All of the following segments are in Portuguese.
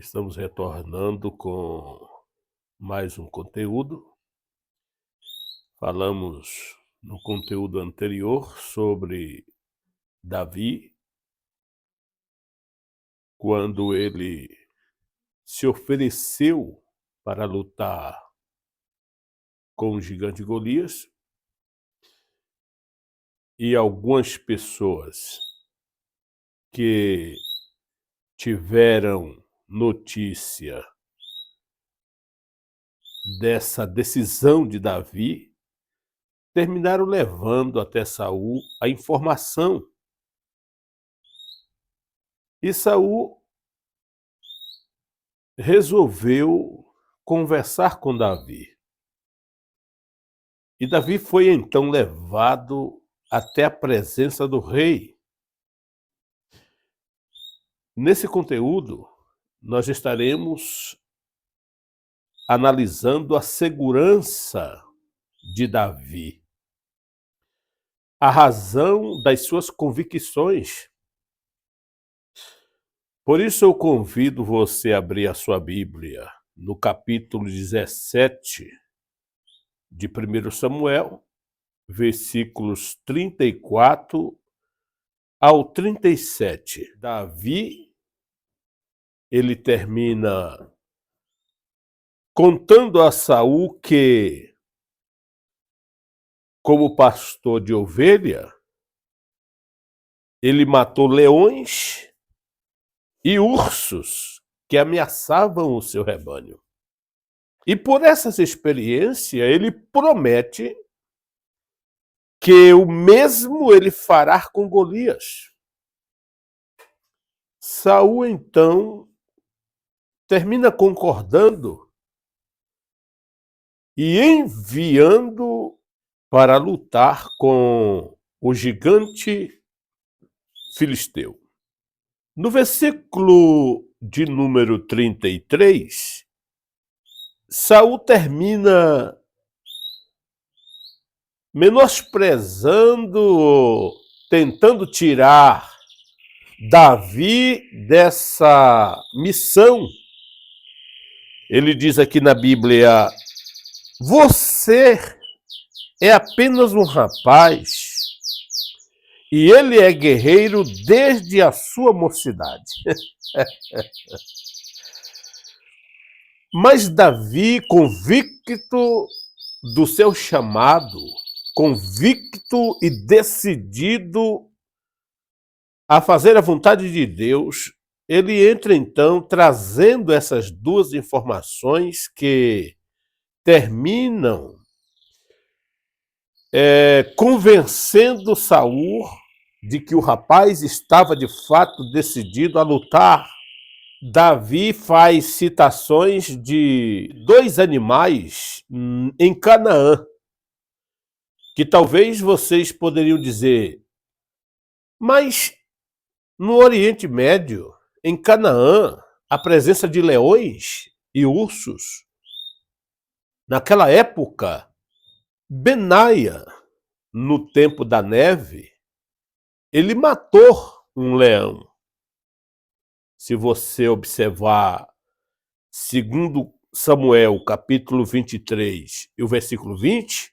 Estamos retornando com mais um conteúdo. Falamos no conteúdo anterior sobre Davi, quando ele se ofereceu para lutar com o gigante Golias, e algumas pessoas que tiveram notícia dessa decisão de Davi terminaram levando até Saul a informação. E Saul resolveu conversar com Davi. E Davi foi então levado até a presença do rei. Nesse conteúdo, nós estaremos analisando a segurança de Davi, a razão das suas convicções. Por isso eu convido você a abrir a sua Bíblia no capítulo 17 de 1 Samuel, versículos 34 ao 37. Davi, ele termina contando a Saul que, como pastor de ovelha, ele matou leões e ursos que ameaçavam o seu rebanho. E por essas experiências, ele promete que o mesmo ele fará com Golias. Saul, então, termina concordando e enviando para lutar com o gigante filisteu. No versículo de número 33, Saul termina menosprezando, tentando tirar Davi dessa missão. Ele diz aqui na Bíblia: você é apenas um rapaz e ele é guerreiro desde a sua mocidade. Mas Davi, convicto do seu chamado, convicto e decidido a fazer a vontade de Deus, ele entra então trazendo essas duas informações que terminam convencendo Saul de que o rapaz estava de fato decidido a lutar. Davi faz citações de dois animais em Canaã, que talvez vocês poderiam dizer, mas no Oriente Médio, em Canaã, a presença de leões e ursos, naquela época, Benaia, no tempo da neve, ele matou um leão. Se você observar 2 Samuel, capítulo 23 e o versículo 20,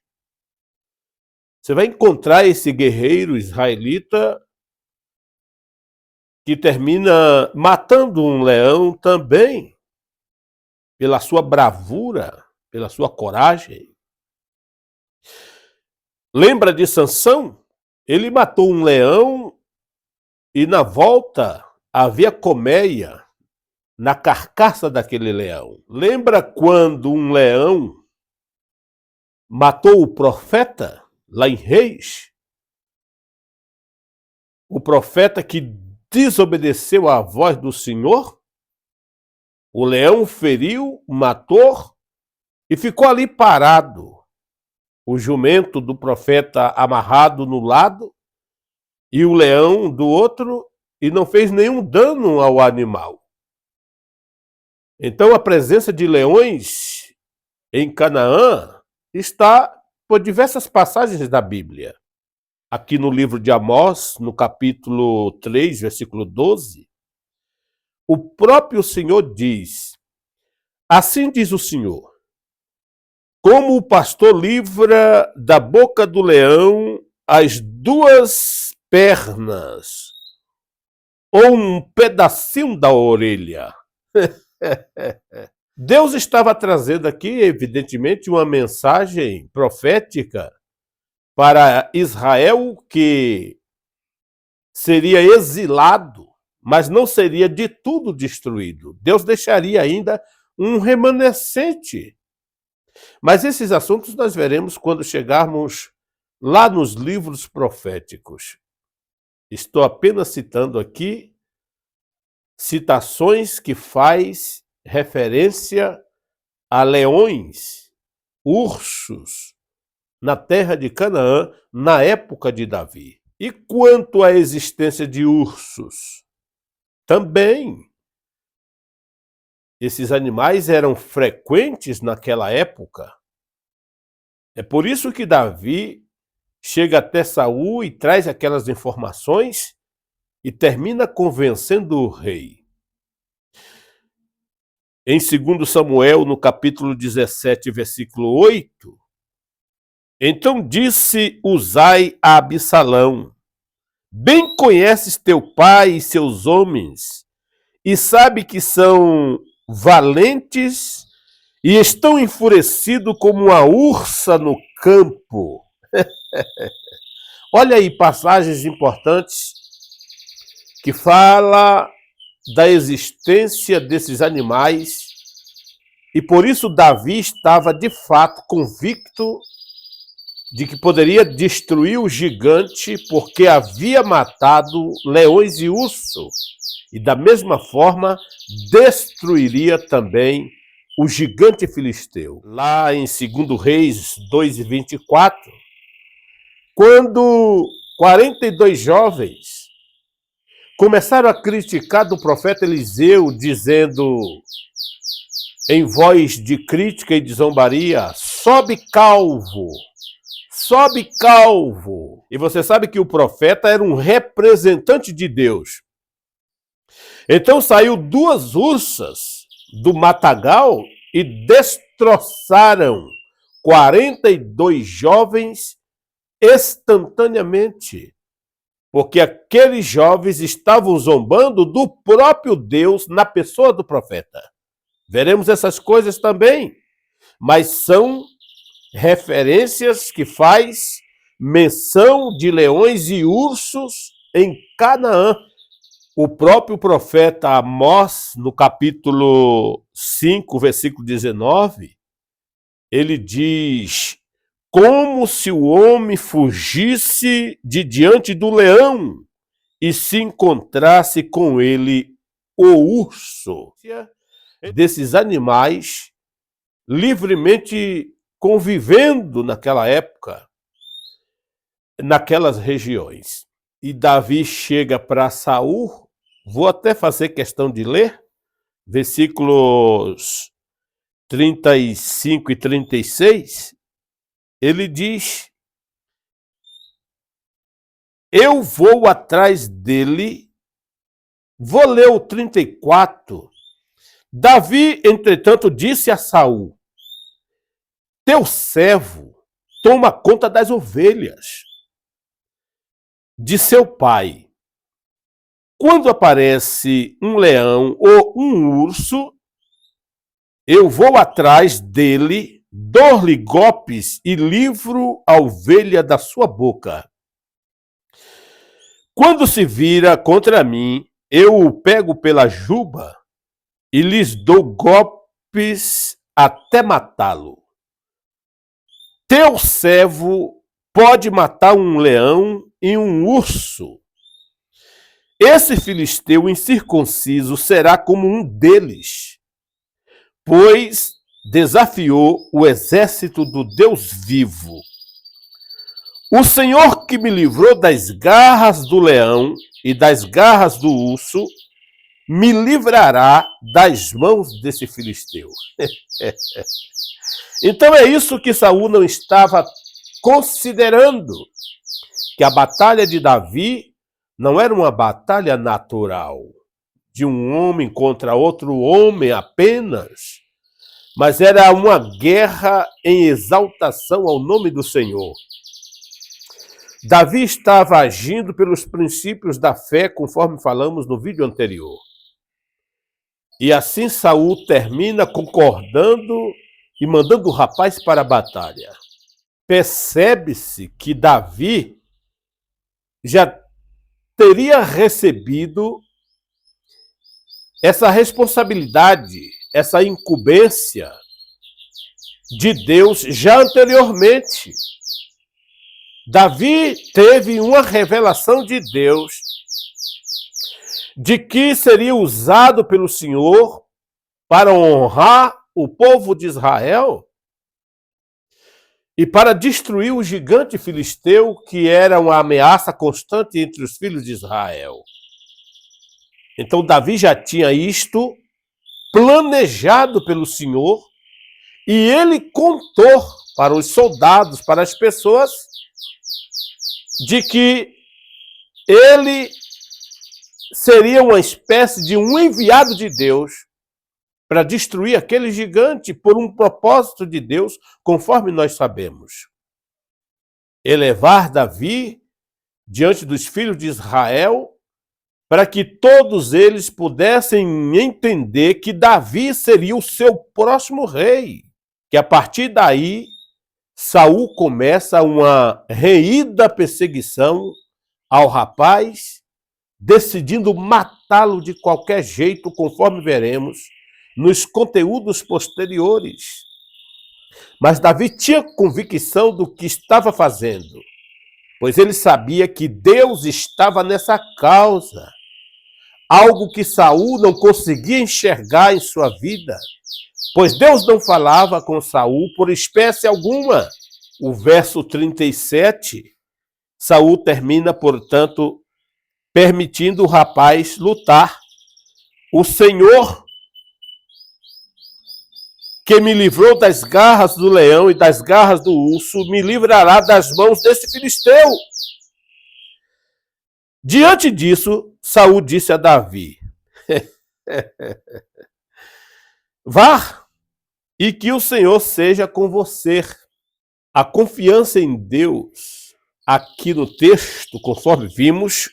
você vai encontrar esse guerreiro israelita que termina matando um leão também pela sua bravura, pela sua coragem. Lembra de Sansão? Ele matou um leão e na volta havia colmeia na carcaça daquele leão. Lembra quando um leão matou o profeta lá em Reis? O profeta que desobedeceu à voz do Senhor? O leão feriu, matou e ficou ali parado. O jumento do profeta amarrado no lado e o leão do outro, e não fez nenhum dano ao animal. Então a presença de leões em Canaã está por diversas passagens da Bíblia. Aqui no livro de Amós, no capítulo 3, versículo 12, o próprio Senhor diz: assim diz o Senhor, como o pastor livra da boca do leão as duas pernas, ou um pedacinho da orelha. Deus estava trazendo aqui, evidentemente, uma mensagem profética para Israel, que seria exilado, mas não seria de tudo destruído. Deus deixaria ainda um remanescente. Mas esses assuntos nós veremos quando chegarmos lá nos livros proféticos. Estou apenas citando aqui citações que faz referência a leões, ursos, na terra de Canaã, na época de Davi. E quanto à existência de ursos? Também esses animais eram frequentes naquela época. É por isso que Davi chega até Saul e traz aquelas informações e termina convencendo o rei. Em 2 Samuel, no capítulo 17, versículo 8, então disse Uzai a Absalão: bem conheces teu pai e seus homens, e sabe que são valentes e estão enfurecidos como uma ursa no campo. Olha aí passagens importantes que fala da existência desses animais, e por isso Davi estava de fato convicto de que poderia destruir o gigante, porque havia matado leões e ursos, e da mesma forma destruiria também o gigante filisteu. Lá em 2 Reis 2:24, quando 42 jovens começaram a criticar do profeta Eliseu, dizendo em voz de crítica e de zombaria: sobe calvo, sobe calvo. E você sabe que o profeta era um representante de Deus. Então saiu duas ursas do matagal e destroçaram 42 jovens instantaneamente, porque aqueles jovens estavam zombando do próprio Deus na pessoa do profeta. Veremos essas coisas também, mas são referências que faz menção de leões e ursos em Canaã. O próprio profeta Amós, no capítulo 5, versículo 19, ele diz: como se o homem fugisse de diante do leão e se encontrasse com ele o urso. Desses animais livremente convivendo naquela época, naquelas regiões. E Davi chega para Saul, vou até fazer questão de ler, versículos 35 e 36, ele diz: eu vou atrás dele. Vou ler o 34. Davi, entretanto, disse a Saul: teu servo toma conta das ovelhas de seu pai. Quando aparece um leão ou um urso, eu vou atrás dele, dou-lhe golpes e livro a ovelha da sua boca. Quando se vira contra mim, eu o pego pela juba e lhes dou golpes até matá-lo. Teu servo pode matar um leão e um urso. Esse filisteu incircunciso será como um deles, pois desafiou o exército do Deus vivo. O Senhor que me livrou das garras do leão e das garras do urso, me livrará das mãos desse filisteu. Então é isso que Saul não estava considerando, que a batalha de Davi não era uma batalha natural. de um homem contra outro homem apenas, mas era uma guerra em exaltação ao nome do Senhor. Davi estava agindo pelos princípios da fé, conforme falamos no vídeo anterior. E assim Saul termina concordando e mandando o rapaz para a batalha. Percebe-se que Davi já teria recebido essa responsabilidade, essa incumbência de Deus já anteriormente. Davi teve uma revelação de Deus de que seria usado pelo Senhor para honrar o povo de Israel e para destruir o gigante filisteu, que era uma ameaça constante entre os filhos de Israel. Então Davi já tinha isto planejado pelo Senhor e ele contou para os soldados, para as pessoas, de que ele seria uma espécie de um enviado de Deus para destruir aquele gigante por um propósito de Deus, conforme nós sabemos. Elevar Davi diante dos filhos de Israel para que todos eles pudessem entender que Davi seria o seu próximo rei. Que a partir daí, Saul começa uma reída perseguição ao rapaz, decidindo matá-lo de qualquer jeito, conforme veremos nos conteúdos posteriores. Mas Davi tinha convicção do que estava fazendo, pois ele sabia que Deus estava nessa causa, algo que Saul não conseguia enxergar em sua vida, pois Deus não falava com Saul por espécie alguma. O verso 37, Saul termina, portanto, permitindo o rapaz lutar. O Senhor, que me livrou das garras do leão e das garras do urso, me livrará das mãos desse filisteu. Diante disso, Saul disse a Davi: vá, e que o Senhor seja com você. A confiança em Deus, aqui no texto, conforme vimos,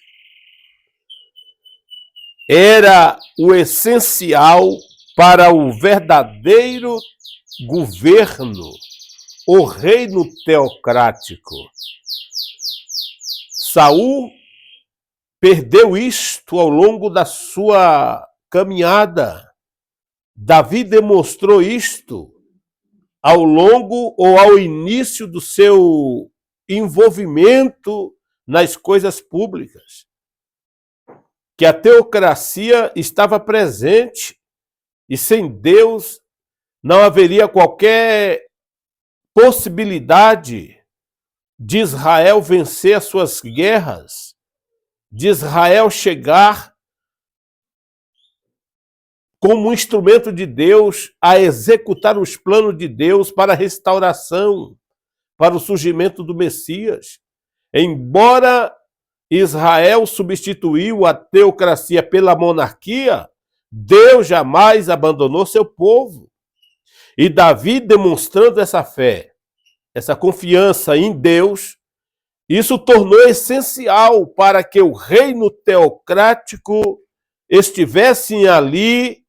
era o essencial para o verdadeiro governo, o reino teocrático. Saul perdeu isto ao longo da sua caminhada. Davi demonstrou isto ao longo ou ao início do seu envolvimento nas coisas públicas. Que a teocracia estava presente e sem Deus não haveria qualquer possibilidade de Israel vencer as suas guerras, de Israel chegar como um instrumento de Deus a executar os planos de Deus para a restauração, para o surgimento do Messias. Embora Israel substituiu a teocracia pela monarquia, Deus jamais abandonou seu povo. E Davi, demonstrando essa fé, essa confiança em Deus, isso tornou essencial para que o reino teocrático estivesse ali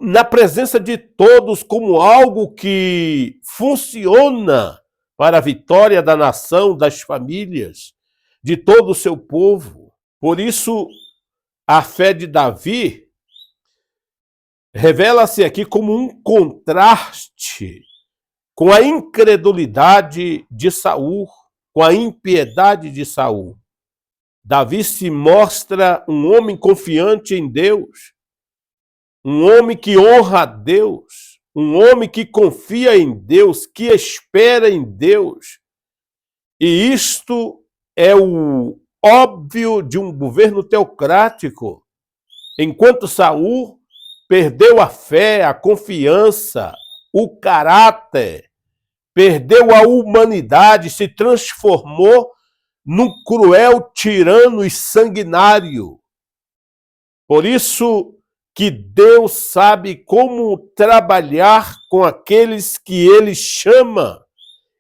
na presença de todos como algo que funciona para a vitória da nação, das famílias, de todo o seu povo. Por isso, a fé de Davi revela-se aqui como um contraste com a incredulidade de Saul, com a impiedade de Saul. Davi se mostra um homem confiante em Deus, um homem que honra a Deus, um homem que confia em Deus, que espera em Deus. E isto é o óbvio de um governo teocrático. Enquanto Saul perdeu a fé, a confiança, o caráter, perdeu a humanidade, se transformou num cruel tirano e sanguinário. Por isso que Deus sabe como trabalhar com aqueles que Ele chama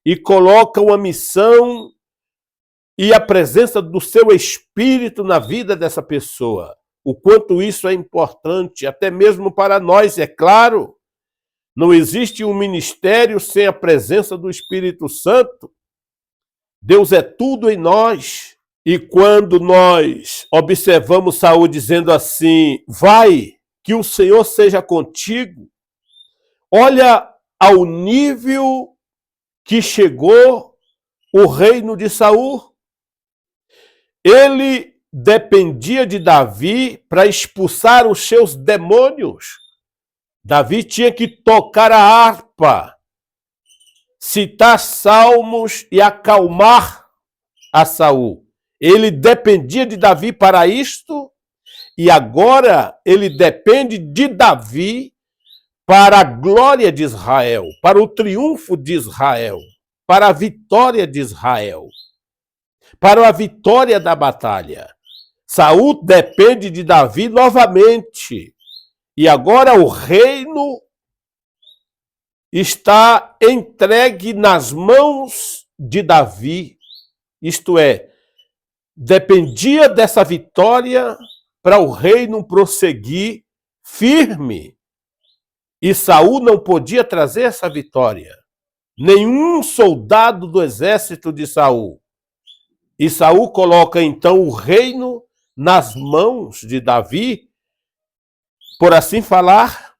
e coloca uma missão e a presença do seu Espírito na vida dessa pessoa. O quanto isso é importante, até mesmo para nós, é claro. Não existe um ministério sem a presença do Espírito Santo. Deus é tudo em nós. E quando nós observamos Saul dizendo assim, vai, que o Senhor seja contigo, olha ao nível que chegou o reino de Saul. Ele dependia de Davi para expulsar os seus demônios. Davi tinha que tocar a harpa, citar salmos e acalmar a Saul. Ele dependia de Davi para isto, e agora ele depende de Davi para a glória de Israel, para o triunfo de Israel, para a vitória de Israel, para a vitória da batalha. Saul depende de Davi novamente. E agora o reino está entregue nas mãos de Davi. Isto é, dependia dessa vitória para o reino prosseguir firme. E Saul não podia trazer essa vitória. Nenhum soldado do exército de Saul. E Saul coloca então o reino nas mãos de Davi, por assim falar.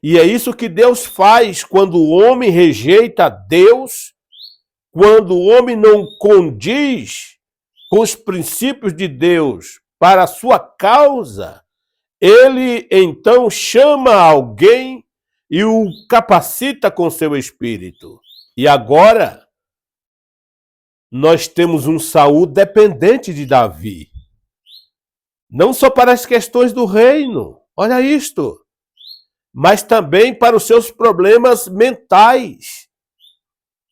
E é isso que Deus faz quando o homem rejeita Deus, quando o homem não condiz com os princípios de Deus para a sua causa, ele então chama alguém e o capacita com seu espírito. E agora nós temos um Saul dependente de Davi. Não só para as questões do reino, olha isto, mas também para os seus problemas mentais.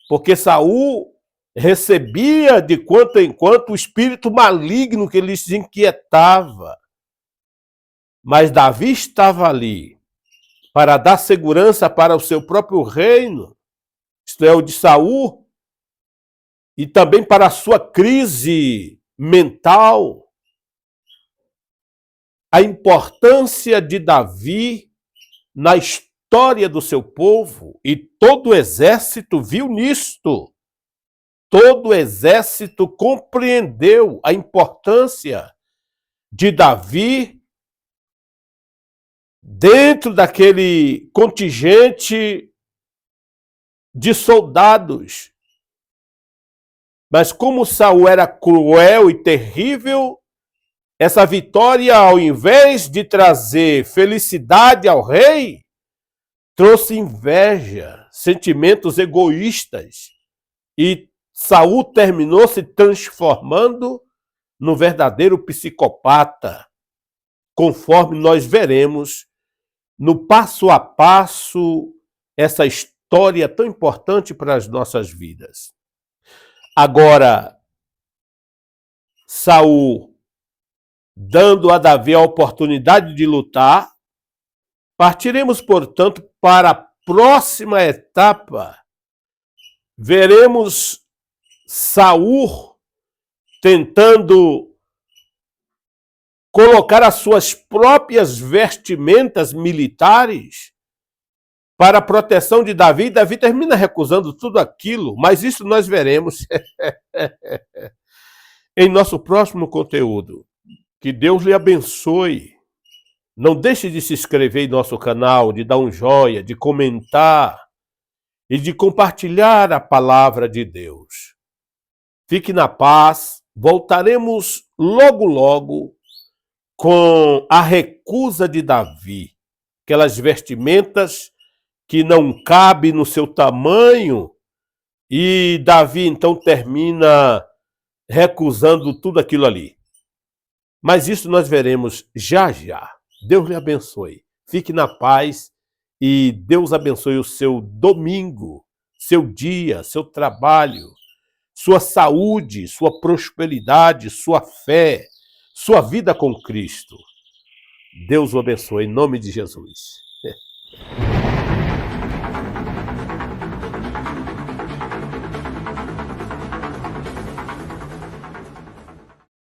Porque Saul recebia de quanto em quanto o espírito maligno que lhes inquietava. Mas Davi estava ali para dar segurança para o seu próprio reino, isto é, o de Saul, e também para a sua crise mental. A importância de Davi na história do seu povo, e todo o exército viu nisto. Todo o exército compreendeu a importância de Davi dentro daquele contingente de soldados. Mas como Saul era cruel e terrível, essa vitória, ao invés de trazer felicidade ao rei, trouxe inveja, sentimentos egoístas. E Saul terminou se transformando no verdadeiro psicopata, conforme nós veremos no passo a passo essa história tão importante para as nossas vidas. Agora, Saul, dando a Davi a oportunidade de lutar, partiremos, portanto, para a próxima etapa. Veremos Saul tentando colocar as suas próprias vestimentas militares para a proteção de Davi. Davi termina recusando tudo aquilo, mas isso nós veremos em nosso próximo conteúdo. Que Deus lhe abençoe. Não deixe de se inscrever em nosso canal, de dar um joinha, de comentar e de compartilhar a palavra de Deus. Fique na paz. Voltaremos logo, logo com a recusa de Davi. Aquelas vestimentas que não cabem no seu tamanho. E Davi, então, termina recusando tudo aquilo ali. Mas isso nós veremos já já. Deus lhe abençoe. Fique na paz e Deus abençoe o seu domingo, seu dia, seu trabalho, sua saúde, sua prosperidade, sua fé, sua vida com Cristo. Deus o abençoe, em nome de Jesus.